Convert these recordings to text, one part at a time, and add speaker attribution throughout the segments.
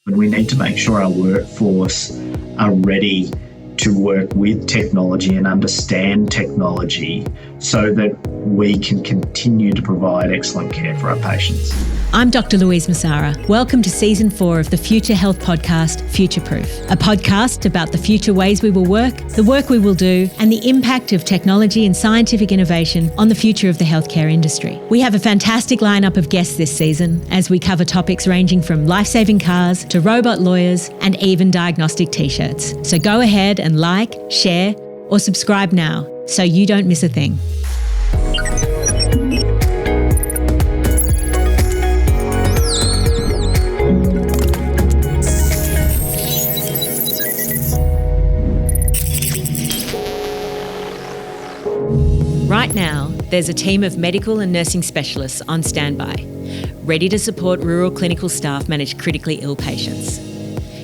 Speaker 1: And we need to make sure our workforce are ready to work with technology and understand technology so that we can continue to provide excellent care for our patients.
Speaker 2: I'm Dr. Louise Messara. Welcome to Season 4 of the Future Health podcast, Future Proof, a podcast about the future ways we will work, the work we will do, and the impact of technology and scientific innovation on the future of the healthcare industry. We have a fantastic lineup of guests this season as we cover topics ranging from life-saving cars to robot lawyers and even diagnostic t-shirts. So go ahead and like, share, or subscribe now so you don't miss a thing. Right now, there's a team of medical and nursing specialists on standby, ready to support rural clinical staff manage critically ill patients.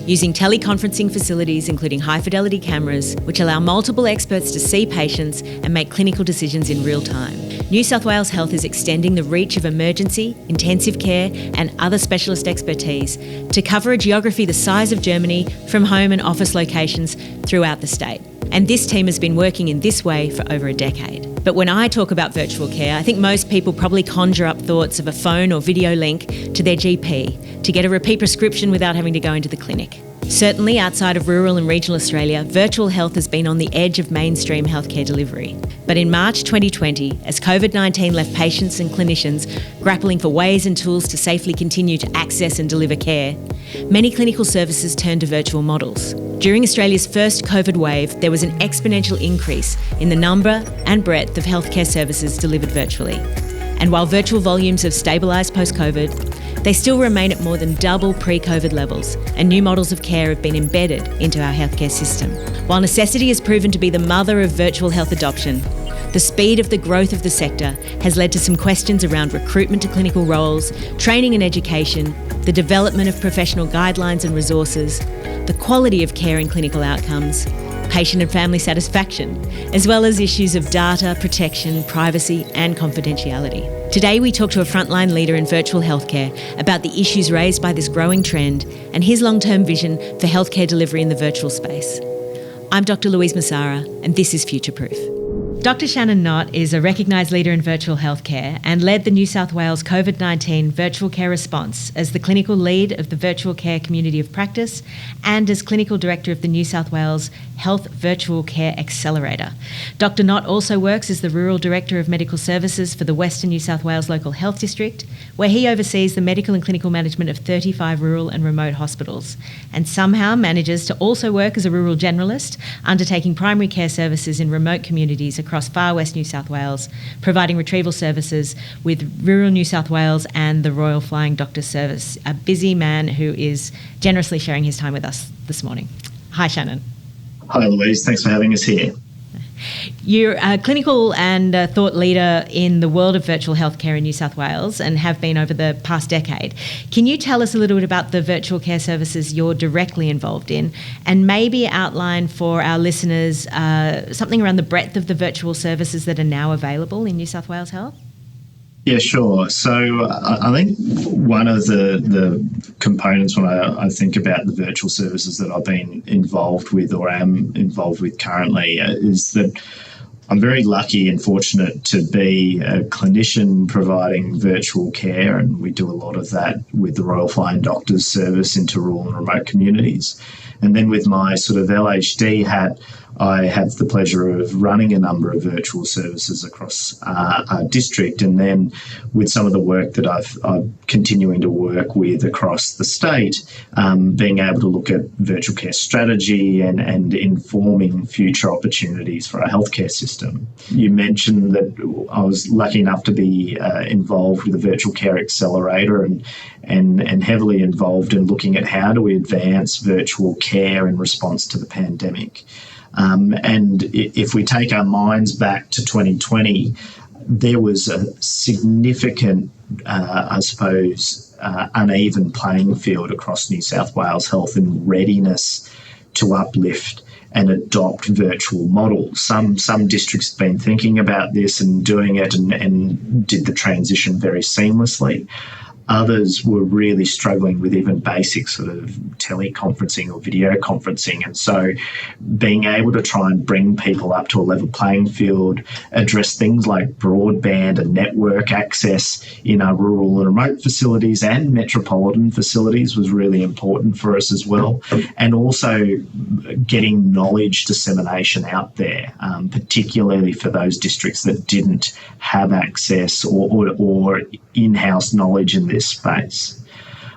Speaker 2: Using teleconferencing facilities, including high-fidelity cameras, which allow multiple experts to see patients and make clinical decisions in real time. New South Wales Health is extending the reach of emergency, intensive care and other specialist expertise to cover a geography the size of Germany from home and office locations throughout the state. And this team has been working in this way for over a decade. But when I talk about virtual care, I think most people probably conjure up thoughts of a phone or video link to their GP to get a repeat prescription without having to go into the clinic. Certainly outside of rural and regional Australia, virtual health has been on the edge of mainstream healthcare delivery. But in March 2020, as COVID-19 left patients and clinicians grappling for ways and tools to safely continue to access and deliver care, many clinical services turned to virtual models. During Australia's first COVID wave, there was an exponential increase in the number and breadth of healthcare services delivered virtually. And while virtual volumes have stabilised post-COVID, they still remain at more than double pre-COVID levels, and new models of care have been embedded into our healthcare system. While necessity has proven to be the mother of virtual health adoption, the speed of the growth of the sector has led to some questions around recruitment to clinical roles, training and education, the development of professional guidelines and resources, the quality of care and clinical outcomes, patient and family satisfaction, as well as issues of data, protection, privacy and confidentiality. Today we talk to a frontline leader in virtual healthcare about the issues raised by this growing trend and his long-term vision for healthcare delivery in the virtual space. I'm Dr. Louise Messara and this is Future Proof. Dr. Shannon Knott is a recognised leader in virtual healthcare and led the New South Wales COVID-19 virtual care response as the clinical lead of the virtual care community of practice and as clinical director of the New South Wales Health Virtual Care Accelerator. Dr. Knott also works as the rural director of medical services for the Western New South Wales Local Health District, where he oversees the medical and clinical management of 35 rural and remote hospitals, and somehow manages to also work as a rural generalist, undertaking primary care services in remote communities across far west New South Wales, providing retrieval services with rural New South Wales and the Royal Flying Doctor Service. A busy man who is generously sharing his time with us this morning. Hi, Shannon.
Speaker 1: Hi, Louise. Thanks for having us here.
Speaker 2: You're a clinical and thought leader in the world of virtual healthcare in New South Wales and have been over the past decade. Can you tell us a little bit about the virtual care services you're directly involved in and maybe outline for our listeners something around the breadth of the virtual services that are now available in New South Wales Health?
Speaker 1: Yeah, sure. So I think one of the components when I think about the virtual services that I've been involved with or am involved with currently is that I'm very lucky and fortunate to be a clinician providing virtual care, and we do a lot of that with the Royal Flying Doctors Service into rural and remote communities. And then with my sort of LHD hat, I have the pleasure of running a number of virtual services across our district, and then with some of the work that I'm continuing to work with across the state, being able to look at virtual care strategy and informing future opportunities for our healthcare system. You mentioned that I was lucky enough to be involved with the Virtual Care Accelerator and heavily involved in looking at how do we advance virtual care in response to the pandemic. And if we take our minds back to 2020, there was a significant, uneven playing field across New South Wales Health in readiness to uplift and adopt virtual models. Some districts have been thinking about this and doing it and did the transition very seamlessly. Others were really struggling with even basic sort of teleconferencing or video conferencing. And so being able to try and bring people up to a level playing field, address things like broadband and network access in our rural and remote facilities and metropolitan facilities was really important for us as well. And also getting knowledge dissemination out there, particularly for those districts that didn't have access or in-house knowledge in this space.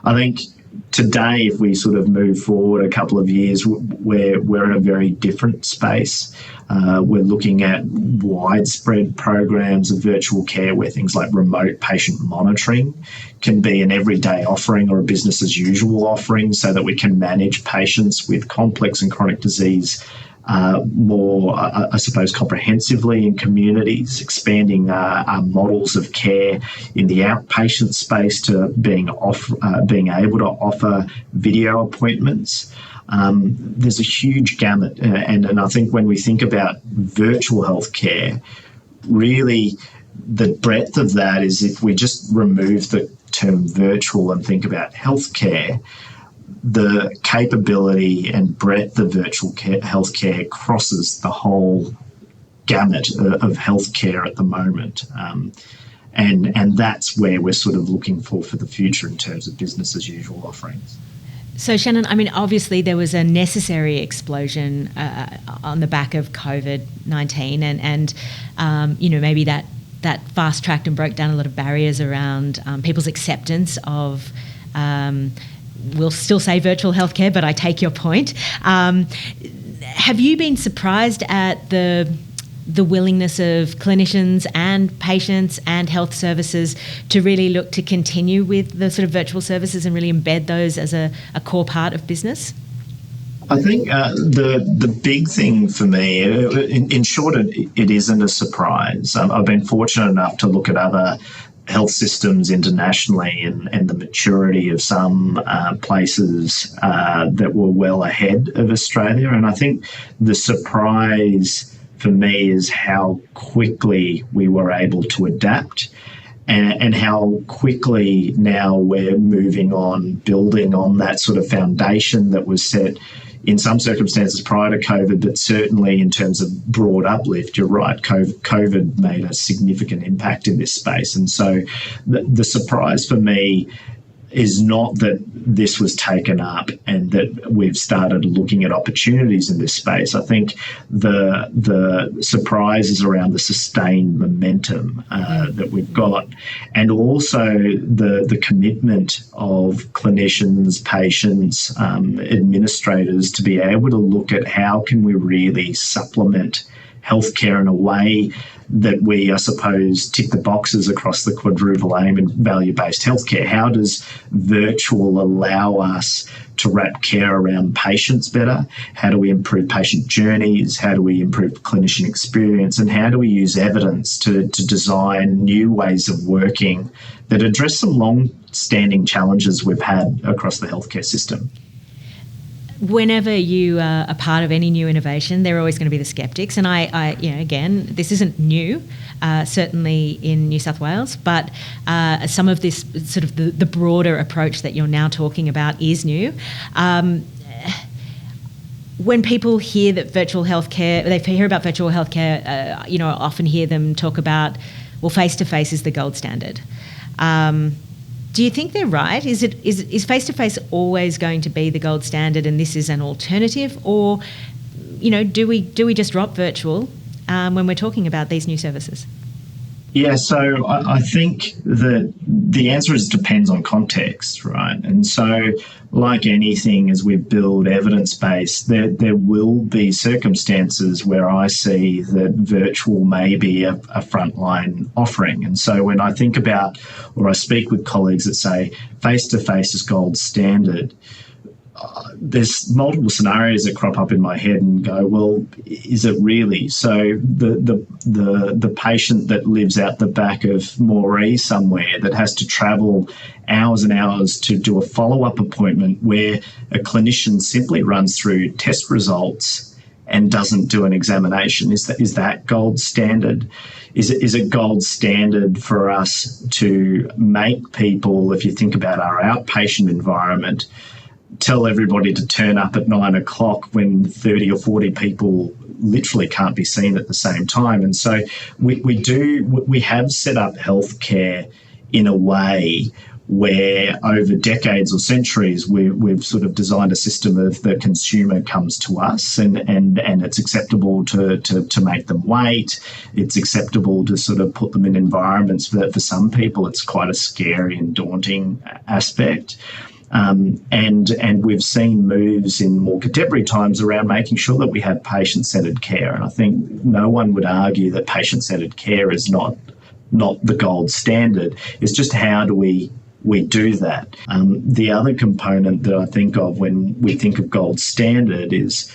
Speaker 1: I think today, if we sort of move forward a couple of years, we're in a very different space. We're looking at widespread programs of virtual care where things like remote patient monitoring can be an everyday offering or a business as usual offering, so that we can manage patients with complex and chronic disease more, I suppose, comprehensively in communities, expanding our models of care in the outpatient space to being able to offer video appointments. There's a huge gamut, and I think when we think about virtual healthcare, really the breadth of that is, if we just remove the term virtual and think about healthcare, the capability and breadth of virtual healthcare crosses the whole gamut of healthcare at the moment. And that's where we're sort of looking for the future in terms of business as usual offerings.
Speaker 2: So, Shannon, I mean, obviously there was a necessary explosion on the back of COVID-19 and maybe that fast-tracked and broke down a lot of barriers around people's acceptance of we'll still say virtual healthcare, but I take your point. Have you been surprised at the willingness of clinicians and patients and health services to really look to continue with the sort of virtual services and really embed those as a core part of business?
Speaker 1: I think the big thing for me, in short, it isn't a surprise. I've been fortunate enough to look at other health systems internationally and the maturity of some places that were well ahead of Australia. And I think the surprise for me is how quickly we were able to adapt and how quickly now we're moving on, building on that sort of foundation that was set in some circumstances prior to COVID, but certainly in terms of broad uplift, you're right, COVID made a significant impact in this space. And so the surprise for me is not that this was taken up and that we've started looking at opportunities in this space. I think the surprise is around the sustained momentum that we've got, and also the commitment of clinicians, patients, administrators to be able to look at how can we really supplement healthcare in a way that we, I suppose, tick the boxes across the quadruple aim in value-based healthcare. How does virtual allow us to wrap care around patients better? How do we improve patient journeys? How do we improve clinician experience? And how do we use evidence to design new ways of working that address some long-standing challenges we've had across the healthcare system?
Speaker 2: Whenever you are a part of any new innovation, there are always going to be the skeptics. And I again, this isn't new, certainly in New South Wales, but some of this sort of the broader approach that you're now talking about is new. When people hear that virtual healthcare, they hear about virtual healthcare, often hear them talk about, well, face-to-face is the gold standard. Do you think they're right? Is face-to-face always going to be the gold standard and this is an alternative? Or, do we just drop virtual when we're talking about these new services?
Speaker 1: Yeah, so I think that the answer is depends on context, right? And so like anything, as we build evidence base, there will be circumstances where I see that virtual may be a frontline offering. And so when I think about, or I speak with colleagues that say face-to-face is gold standard, there's multiple scenarios that crop up in my head and go, well, is it really? So the patient that lives out the back of Moree somewhere that has to travel hours and hours to do a follow-up appointment where a clinician simply runs through test results and doesn't do an examination? Is that gold standard? Is it gold standard for us to make people, if you think about our outpatient environment, tell everybody to turn up at 9 o'clock when 30 or 40 people literally can't be seen at the same time? And so we have set up healthcare in a way where over decades or centuries we've sort of designed a system of the consumer comes to us and it's acceptable to make them wait. It's acceptable to sort of put them in environments that for some people it's quite a scary and daunting aspect. And we've seen moves in more contemporary times around making sure that we have patient-centred care. And I think no one would argue that patient-centred care is not the gold standard. It's just how do we do that. The other component that I think of when we think of gold standard is,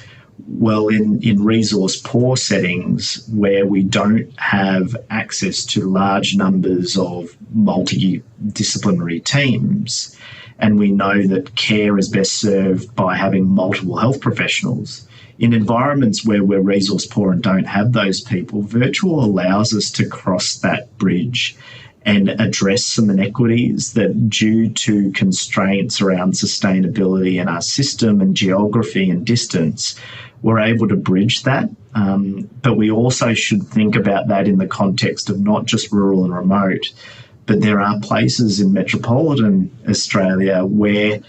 Speaker 1: well, in resource-poor settings where we don't have access to large numbers of multidisciplinary teams, and we know that care is best served by having multiple health professionals. In environments where we're resource poor and don't have those people, virtual allows us to cross that bridge and address some inequities that, due to constraints around sustainability in our system and geography and distance, we're able to bridge that. But we also should think about that in the context of not just rural and remote, but there are places in metropolitan Australia where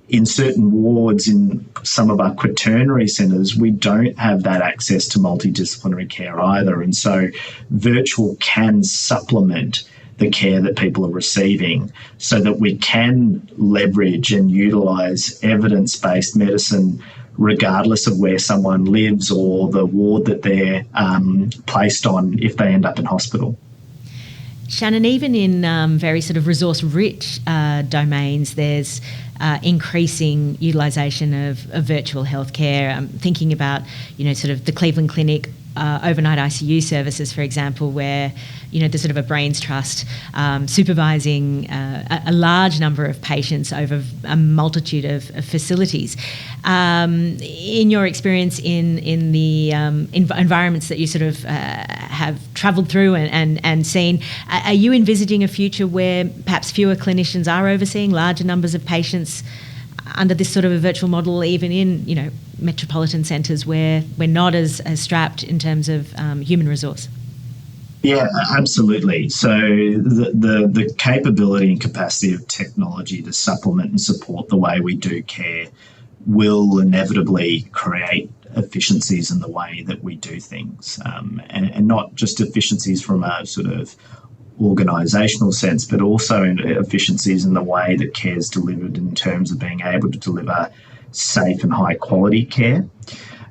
Speaker 1: in certain wards in some of our quaternary centres, we don't have that access to multidisciplinary care either. And so virtual can supplement the care that people are receiving so that we can leverage and utilise evidence-based medicine regardless of where someone lives or the ward that they're placed on if they end up in hospital.
Speaker 2: Shannon, even in very sort of resource-rich domains, there's increasing utilisation of virtual healthcare. I'm thinking about, sort of the Cleveland Clinic overnight ICU services, for example, where, there's sort of a brains trust supervising a large number of patients over a multitude of facilities. In your experience in the environments that you sort of have travelled through and seen, are you envisaging a future where perhaps fewer clinicians are overseeing larger numbers of patients under this sort of a virtual model, even in, metropolitan centres where we're not as strapped in terms of human resource?
Speaker 1: Yeah, absolutely. So the capability and capacity of technology to supplement and support the way we do care will inevitably create efficiencies in the way that we do things, and not just efficiencies from a sort of organisational sense, but also in efficiencies in the way that care is delivered in terms of being able to deliver safe and high quality care.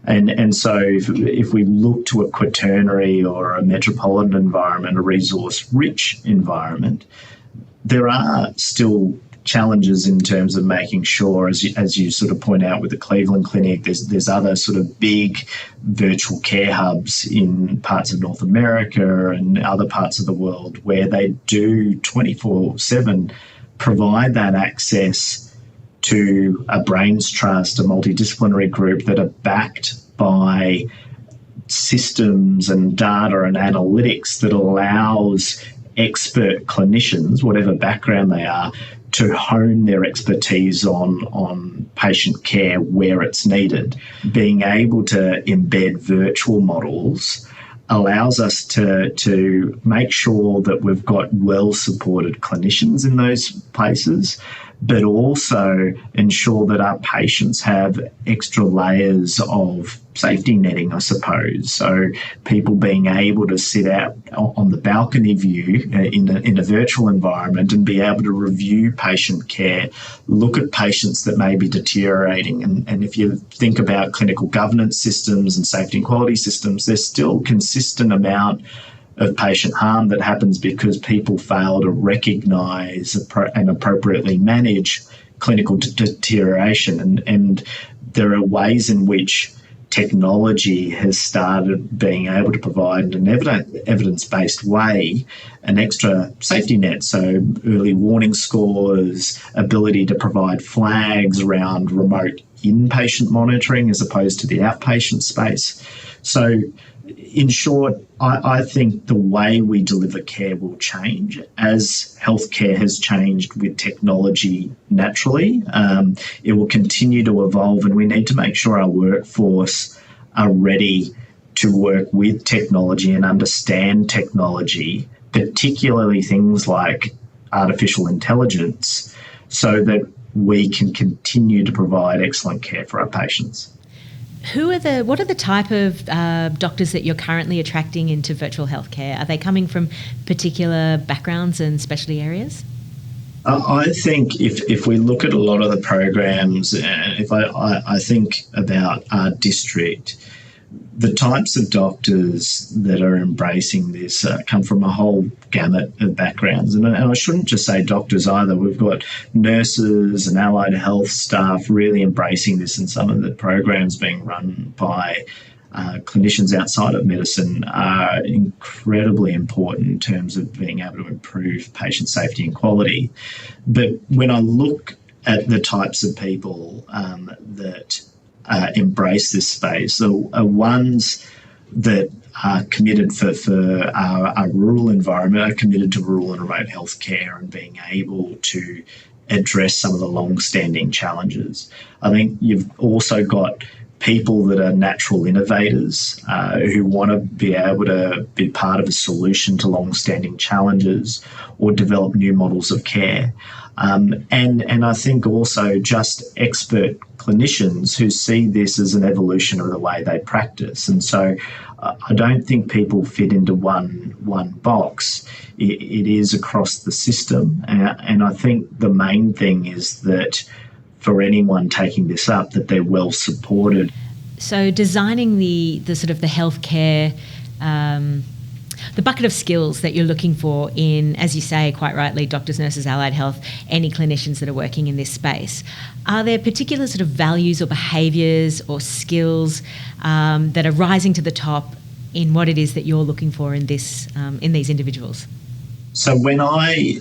Speaker 1: And so if we look to a quaternary or a metropolitan environment, a resource-rich environment, there are still challenges in terms of making sure, as you sort of point out with the Cleveland Clinic, there's other sort of big virtual care hubs in parts of North America and other parts of the world where they do 24/7 provide that access to a brains trust, a multidisciplinary group that are backed by systems and data and analytics that allows expert clinicians, whatever background they are, to hone their expertise on patient care where it's needed. Being able to embed virtual models allows us to make sure that we've got well-supported clinicians in those places, but also ensure that our patients have extra layers of safety netting, I suppose. So people being able to sit out on the balcony view in a virtual environment and be able to review patient care, look at patients that may be deteriorating. And if you think about clinical governance systems and safety and quality systems, there's still consistent amount of patient harm that happens because people fail to recognise and appropriately manage clinical deterioration. And there are ways in which technology has started being able to provide in an evidence-based way an extra safety net. So early warning scores, ability to provide flags around remote inpatient monitoring as opposed to the outpatient space. So in short, I think the way we deliver care will change as healthcare has changed with technology naturally. It will continue to evolve, and we need to make sure our workforce are ready to work with technology and understand technology, particularly things like artificial intelligence, so that we can continue to provide excellent care for our patients.
Speaker 2: What are the type of doctors that you're currently attracting into virtual healthcare? Are they coming from particular backgrounds and specialty areas?
Speaker 1: I think if we look at a lot of the programs, and if I think about our district, the types of doctors that are embracing this come from a whole gamut of backgrounds. And I shouldn't just say doctors either. We've got nurses and allied health staff really embracing this, and some of the programs being run by clinicians outside of medicine are incredibly important in terms of being able to improve patient safety and quality. But when I look at the types of people that embrace this space are ones that are committed for our rural environment, are committed to rural and remote healthcare and being able to address some of the long-standing challenges. I think you've also got people that are natural innovators who want to be able to be part of a solution to long-standing challenges or develop new models of care. And I think also just expert clinicians who see this as an evolution of the way they practice. And so I don't think people fit into one box. It is across the system. And I think the main thing is that for anyone taking this up, that they're well supported.
Speaker 2: So designing the sort of the healthcare, the bucket of skills that you're looking for in, as you say quite rightly, doctors, nurses, allied health, any clinicians that are working in this space, are there particular sort of values or behaviours or skills that are rising to the top in what it is that you're looking for in this in these individuals?
Speaker 1: So when I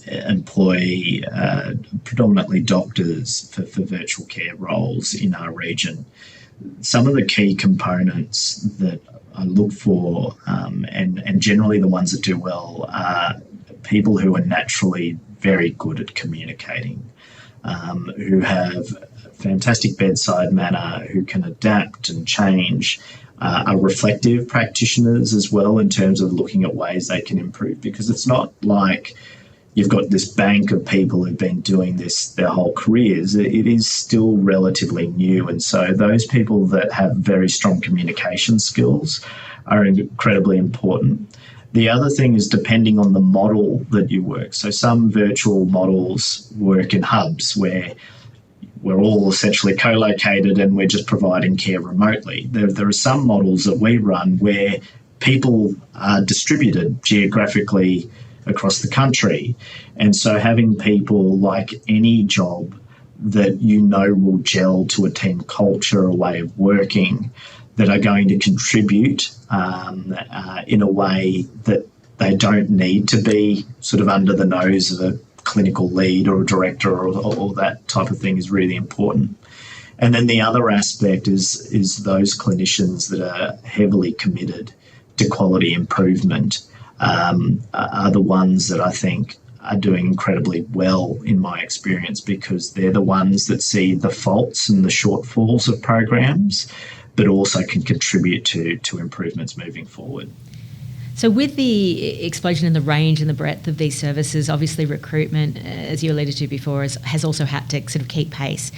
Speaker 1: employ predominantly doctors for virtual care roles in our region, some of the key components that I look for, and generally the ones that do well, are people who are naturally very good at communicating, who have fantastic bedside manner, who can adapt and change, are reflective practitioners as well in terms of looking at ways they can improve, because it's not like you've got this bank of people who've been doing this their whole careers. It is still relatively new. And so those people that have very strong communication skills are incredibly important. The other thing is depending on the model that you work. So some virtual models work in hubs where we're all essentially co-located and we're just providing care remotely. There are some models that we run where people are distributed geographically across the country. And so having people, like any job, that you know will gel to a team culture, a way of working, that are going to contribute in a way that they don't need to be sort of under the nose of a clinical lead or a director or that type of thing is really important. And then the other aspect is those clinicians that are heavily committed to quality improvement are the ones that I think are doing incredibly well in my experience, because they're the ones that see the faults and the shortfalls of programs, but also can contribute to improvements moving forward.
Speaker 2: So with the explosion in the range and the breadth of these services, obviously recruitment, as you alluded to before, has also had to sort of keep pace.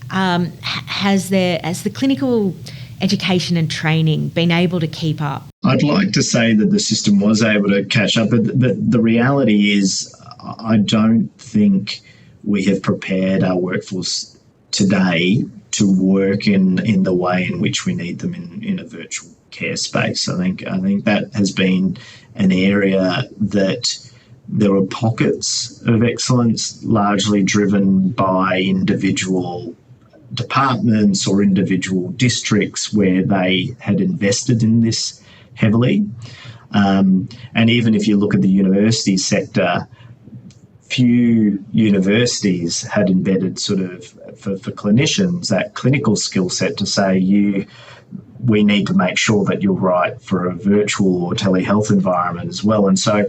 Speaker 2: Has the clinical education and training been able to keep up?
Speaker 1: I'd like to say that the system was able to catch up, but the reality is I don't think we have prepared our workforce today to work in the way in which we need them in a virtual care space. I think that has been an area that there are pockets of excellence, largely driven by individual departments or individual districts where they had invested in this heavily. And even if you look at the university sector, few universities had embedded sort of for clinicians that clinical skill set to say we need to make sure that you're right for a virtual or telehealth environment as well. And so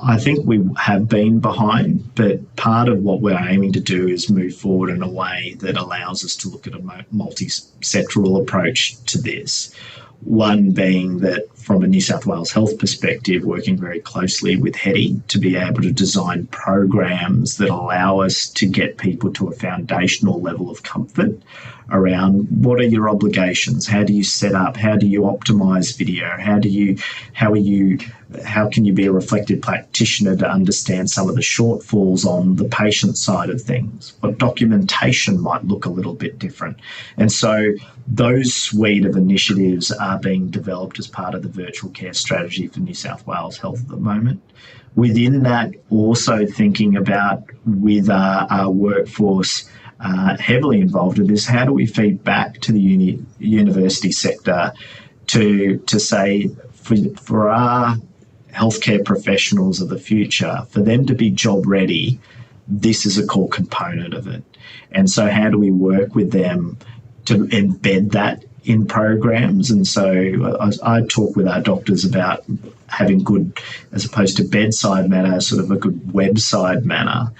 Speaker 1: I think we have been behind, but part of what we're aiming to do is move forward in a way that allows us to look at a multi-sectoral approach to this. One being that from a New South Wales Health perspective, working very closely with HEDI to be able to design programs that allow us to get people to a foundational level of comfort around what are your obligations, how do you set up, how do you optimize video, how can you be a reflective practitioner to understand some of the shortfalls on the patient side of things, what documentation might look a little bit different. And so those suite of initiatives are being developed as part of the virtual care strategy for New South Wales Health at the moment. Within that, also thinking about with our workforce heavily involved in this, how do we feed back to the university sector to say for our healthcare professionals of the future, for them to be job ready, this is a core component of it. And so how do we work with them to embed that in programs? And so I talk with our doctors about having good, as opposed to bedside manner, sort of a good webside manner.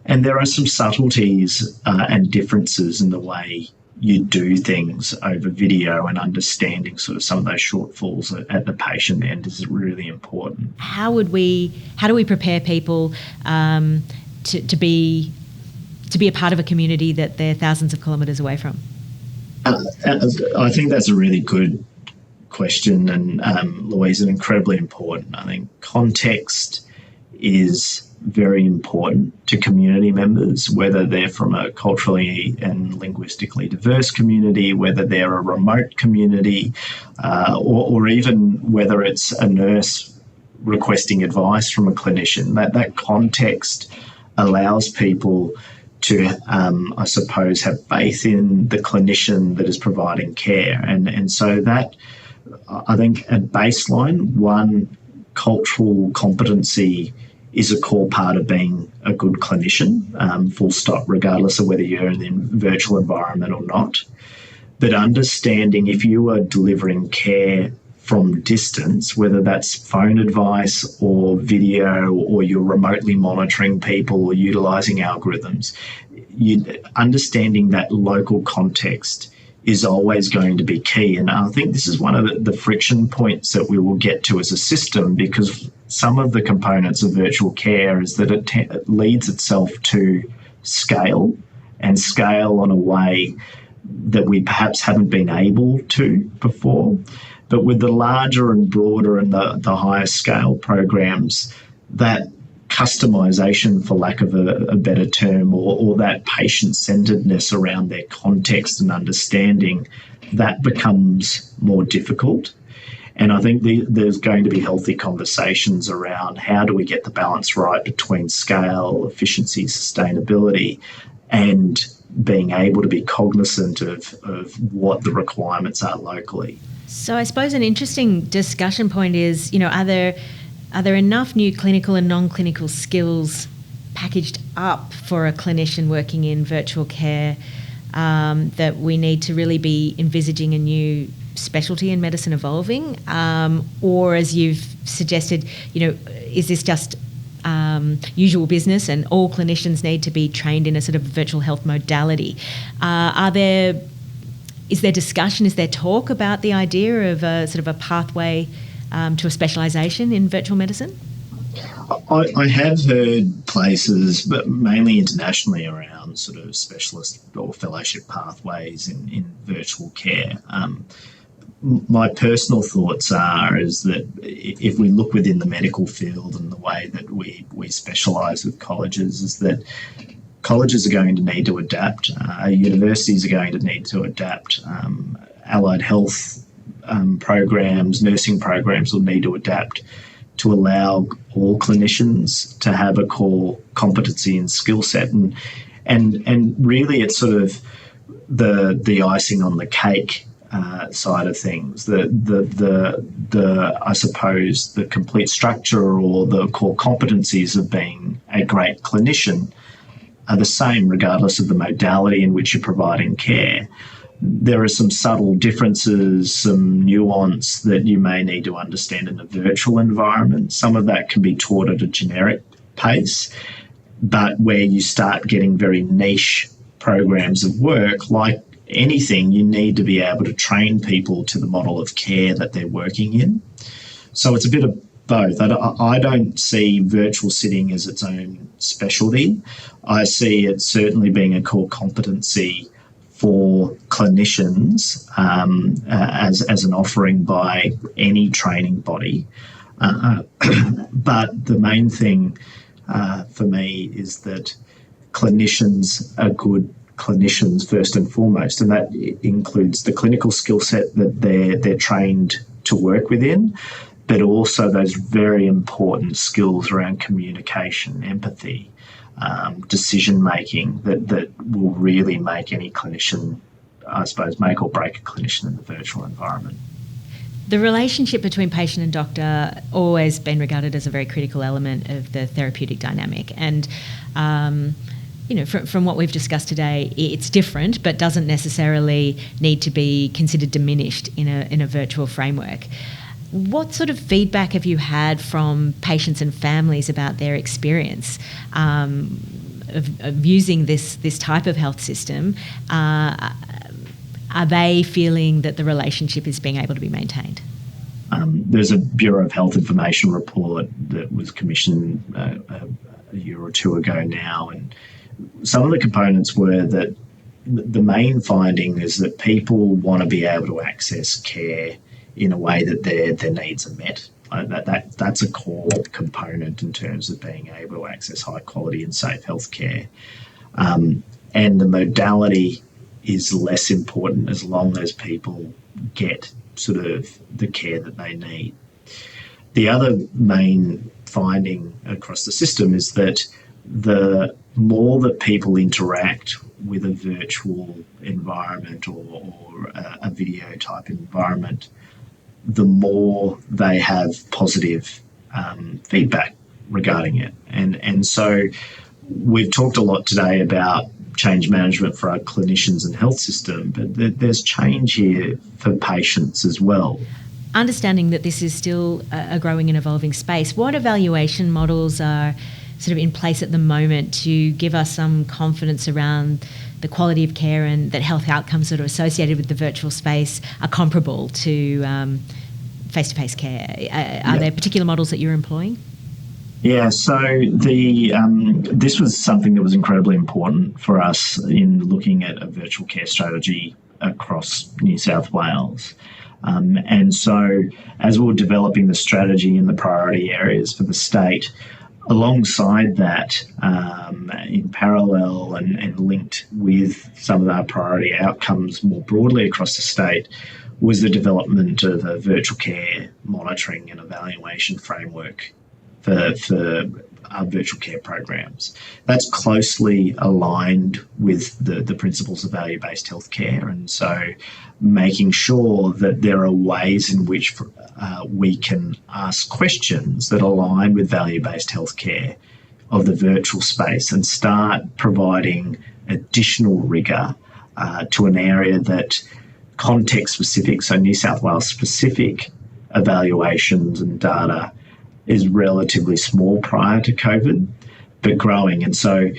Speaker 1: And there are some subtleties and differences in the way you do things over video, and understanding sort of some of those shortfalls at the patient end is really important.
Speaker 2: How do we prepare people to be a part of a community that they're thousands of kilometres away from?
Speaker 1: I think that's a really good question, and Louise, and incredibly important. I think context is very important to community members, whether they're from a culturally and linguistically diverse community, whether they're a remote community, or even whether it's a nurse requesting advice from a clinician. That context allows people to, I suppose, have faith in the clinician that is providing care. And so that, I think at baseline, one, cultural competency is a core part of being a good clinician, full stop, regardless of whether you're in a virtual environment or not. But understanding if you are delivering care from distance, whether that's phone advice or video, or you're remotely monitoring people or utilising algorithms, understanding that local context is always going to be key. And I think this is one of the friction points that we will get to as a system, because some of the components of virtual care is that it leads itself to scale, and scale on a way that we perhaps haven't been able to before. But with the larger and broader and the higher scale programs, that customization, for lack of a better term, or that patient-centeredness around their context and understanding, that becomes more difficult. And I think there's going to be healthy conversations around how do we get the balance right between scale, efficiency, sustainability, and being able to be cognizant of what the requirements are locally.
Speaker 2: So I suppose an interesting discussion point is, are there enough new clinical and non-clinical skills packaged up for a clinician working in virtual care that we need to really be envisaging a new specialty in medicine evolving? Or, as you've suggested, is this just usual business and all clinicians need to be trained in a sort of virtual health modality? Is there discussion, is there talk about the idea of a sort of a pathway to a specialisation in virtual medicine?
Speaker 1: I have heard places, but mainly internationally, around sort of specialist or fellowship pathways in virtual care. My personal thoughts is that if we look within the medical field and the way that we specialise with colleges, is that colleges are going to need to adapt, universities are going to need to adapt, allied health programs, nursing programs will need to adapt to allow all clinicians to have a core competency and skill set. And really it's sort of the icing on the cake side of things. The I suppose the complete structure or the core competencies of being a great clinician are the same regardless of the modality in which you're providing care. There are some subtle differences, some nuance that you may need to understand in a virtual environment. Some of that can be taught at a generic pace, but where you start getting very niche programs of work, like anything, you need to be able to train people to the model of care that they're working in. So it's a bit of both. I don't see virtual sitting as its own specialty. I see it certainly being a core competency for clinicians as an offering by any training body. But the main thing for me is that clinicians are good clinicians first and foremost, and that includes the clinical skill set that they're trained to work within, but also those very important skills around communication, empathy, decision making that will really make any clinician, I suppose, make or break a clinician in the virtual environment.
Speaker 2: The relationship between patient and doctor always been regarded as a very critical element of the therapeutic dynamic, and from what we've discussed today, it's different, but doesn't necessarily need to be considered diminished in a virtual framework. What sort of feedback have you had from patients and families about their experience of using this type of health system? Are they feeling that the relationship is being able to be maintained?
Speaker 1: There's a Bureau of Health Information report that was commissioned a year or two ago now, and some of the components were that the main finding is that people want to be able to access care in a way that their needs are met. That's a core component in terms of being able to access high quality and safe healthcare. And the modality is less important as long as people get sort of the care that they need. The other main finding across the system is that the more that people interact with a virtual environment or a video type environment, the more they have positive feedback regarding it. And so we've talked a lot today about change management for our clinicians and health system, but there's change here for patients as well.
Speaker 2: Understanding that this is still a growing and evolving space, what evaluation models are sort of in place at the moment to give us some confidence around the quality of care and that health outcomes that are associated with the virtual space are comparable to face-to-face care? Are there particular models that you're employing?
Speaker 1: Yeah, so this was something that was incredibly important for us in looking at a virtual care strategy across New South Wales. And so as we were developing the strategy and the priority areas for the state, alongside that, in parallel and linked with some of our priority outcomes more broadly across the state, was the development of a virtual care monitoring and evaluation framework for our virtual care programs. That's closely aligned with the principles of value-based healthcare, and so making sure that there are ways in which we can ask questions that align with value-based healthcare of the virtual space and start providing additional rigour to an area that context-specific, so New South Wales-specific evaluations and data is relatively small prior to COVID, but growing. And so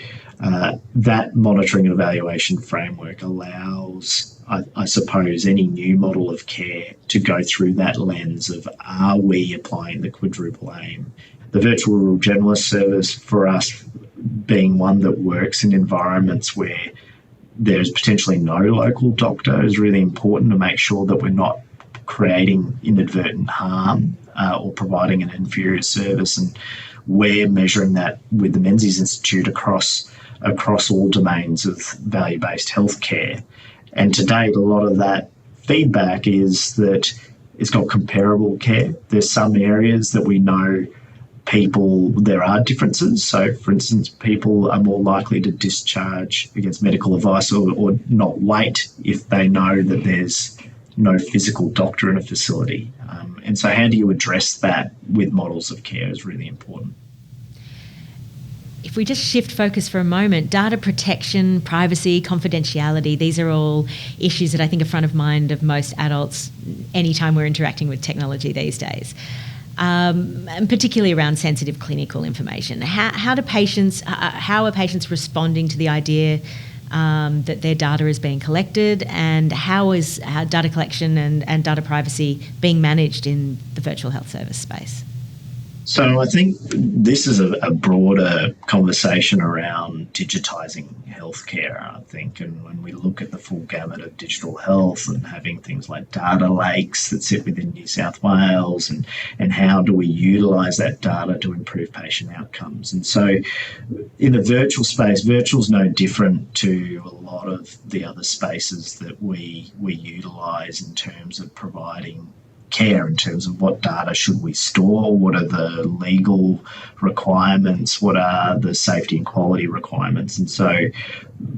Speaker 1: that monitoring and evaluation framework allows, I suppose, any new model of care to go through that lens of, are we applying the quadruple aim? The virtual rural generalist service for us being one that works in environments where there's potentially no local doctor is really important to make sure that we're not creating inadvertent harm or providing an inferior service. And we're measuring that with the Menzies Institute across all domains of value-based healthcare. And to date, a lot of that feedback is that it's got comparable care. There's some areas that we know there are differences. So, for instance, people are more likely to discharge against medical advice or not wait if they know that there's no physical doctor in a facility. And so how do you address that with models of care is really important.
Speaker 2: If we just shift focus for a moment, data protection, privacy, confidentiality, these are all issues that I think are front of mind of most adults anytime we're interacting with technology these days. And particularly around sensitive clinical information. How are patients responding to the idea that their data is being collected, and how is data collection and data privacy being managed in the virtual health service space?
Speaker 1: So I think this is a broader conversation around digitising healthcare, I think, and when we look at the full gamut of digital health and having things like data lakes that sit within New South Wales and how do we utilise that data to improve patient outcomes. And so in the virtual space, virtual is no different to a lot of the other spaces that we utilise in terms of providing care, in terms of what data should we store, what are the legal requirements, what are the safety and quality requirements. And so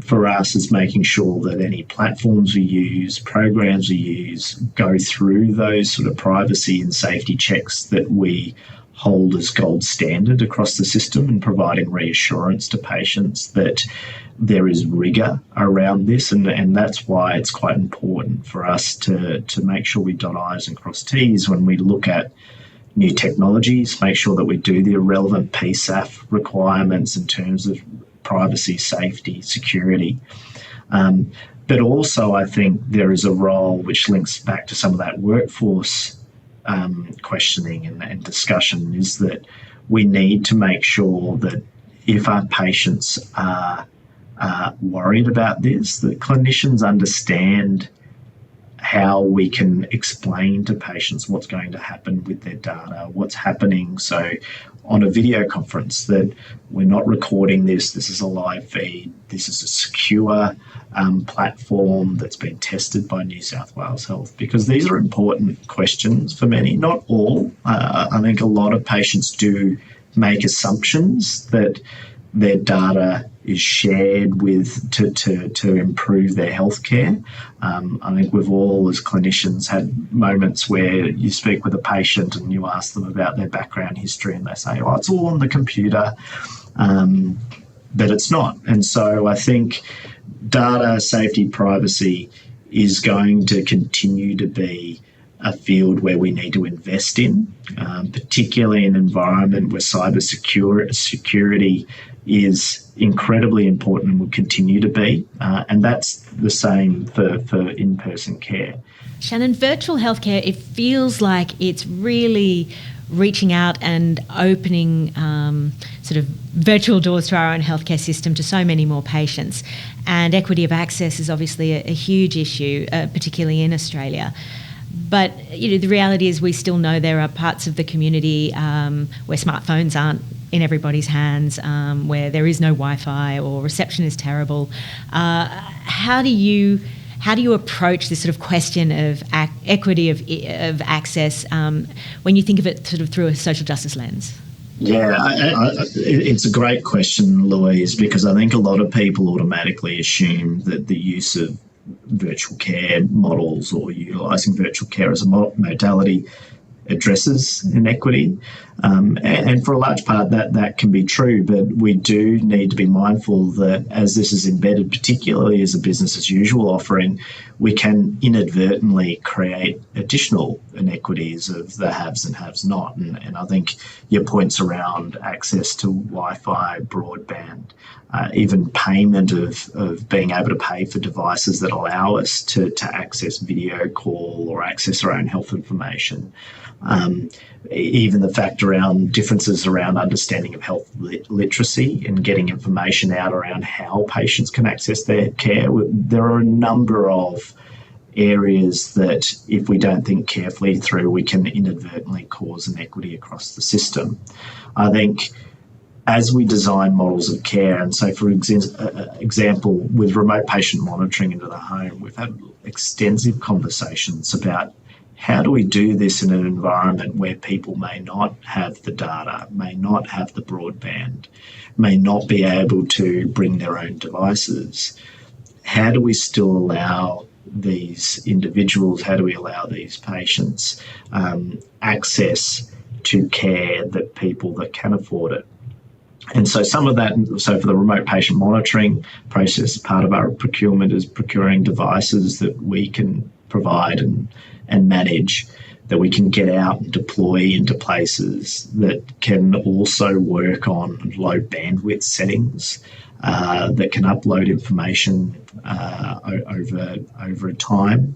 Speaker 1: for us, it's making sure that any platforms we use, programs we use, go through those sort of privacy and safety checks that we hold as gold standard across the system, and providing reassurance to patients that there is rigour around this, and that's why it's quite important for us to make sure we dot I's and cross T's when we look at new technologies, make sure that we do the relevant PSAF requirements in terms of privacy, safety, security. But also I think there is a role which links back to some of that workforce questioning and discussion, is that we need to make sure that if our patients are worried about this, that clinicians understand how we can explain to patients what's going to happen with their data, what's happening. So on a video conference, that we're not recording this is a live feed, this is a secure platform that's been tested by New South Wales Health, because these are important questions for many, not all. I think a lot of patients do make assumptions that their data is shared with to improve their healthcare. I think we've all, as clinicians, had moments where you speak with a patient and you ask them about their background history and they say, oh, it's all on the computer, but it's not. And so I think data, safety, privacy is going to continue to be a field where we need to invest in, particularly in an environment where cyber security is incredibly important and will continue to be. And that's the same for in-person care.
Speaker 2: Shannon, virtual healthcare, it feels like it's really reaching out and opening sort of virtual doors to our own healthcare system to so many more patients. And equity of access is obviously a huge issue, particularly in Australia. But the reality is we still know there are parts of the community where smartphones aren't in everybody's hands, where there is no Wi-Fi or reception is terrible. How do you approach this sort of question of equity of access when you think of it sort of through a social justice lens?
Speaker 1: Yeah, it's a great question, Louise, because I think a lot of people automatically assume that the use of virtual care models or utilising virtual care as a modality addresses inequity. And for a large part that can be true, but we do need to be mindful that as this is embedded, particularly as a business as usual offering, we can inadvertently create additional inequities of the haves and haves not. And I think your points around access to Wi-Fi, broadband, even payment of being able to pay for devices that allow us to access video call or access our own health information. Even the fact around differences around understanding of health literacy and getting information out around how patients can access their care. There are a number of areas that if we don't think carefully through, we can inadvertently cause inequity across the system. I think as we design models of care, and so for example, with remote patient monitoring into the home, we've had extensive conversations about how do we do this in an environment where people may not have the data, may not have the broadband, may not be able to bring their own devices? How do we still allow these individuals, how do we allow these patients access to care that people that can afford it? And so some of that, so for the remote patient monitoring process, part of our procurement is procuring devices that we can provide and manage, that we can get out and deploy into places that can also work on low bandwidth settings, that can upload information over time.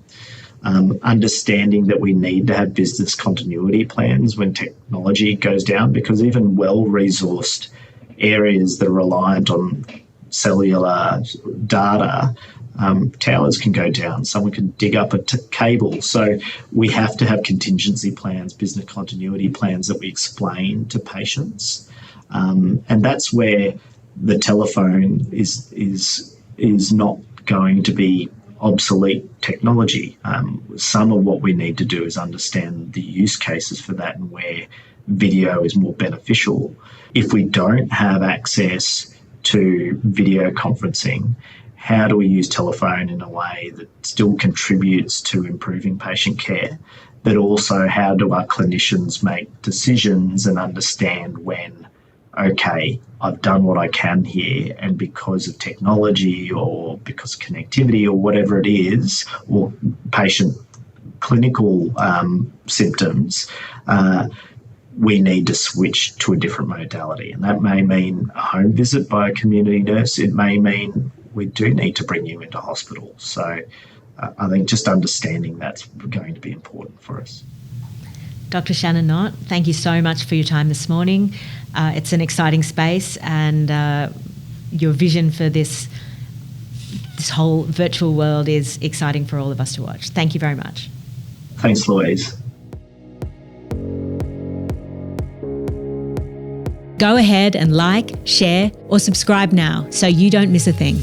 Speaker 1: Understanding that we need to have business continuity plans when technology goes down, because even well-resourced areas that are reliant on cellular data, towers can go down, someone can dig up a cable. So we have to have contingency plans, business continuity plans that we explain to patients. And that's where the telephone is not going to be obsolete technology. Some of what we need to do is understand the use cases for that and where video is more beneficial. If we don't have access to video conferencing, how do we use telephone in a way that still contributes to improving patient care? But also, how do our clinicians make decisions and understand when, okay, I've done what I can here, and because of technology or because of connectivity or whatever it is, or patient clinical symptoms, we need to switch to a different modality. And that may mean a home visit by a community nurse. It may mean we do need to bring you into hospital. So I think just understanding that's going to be important for us.
Speaker 2: Dr. Shannon Knott, thank you so much for your time this morning. It's an exciting space, and your vision for this whole virtual world is exciting for all of us to watch. Thank you very much.
Speaker 1: Thanks, Louise.
Speaker 2: Go ahead and like, share, or subscribe now so you don't miss a thing.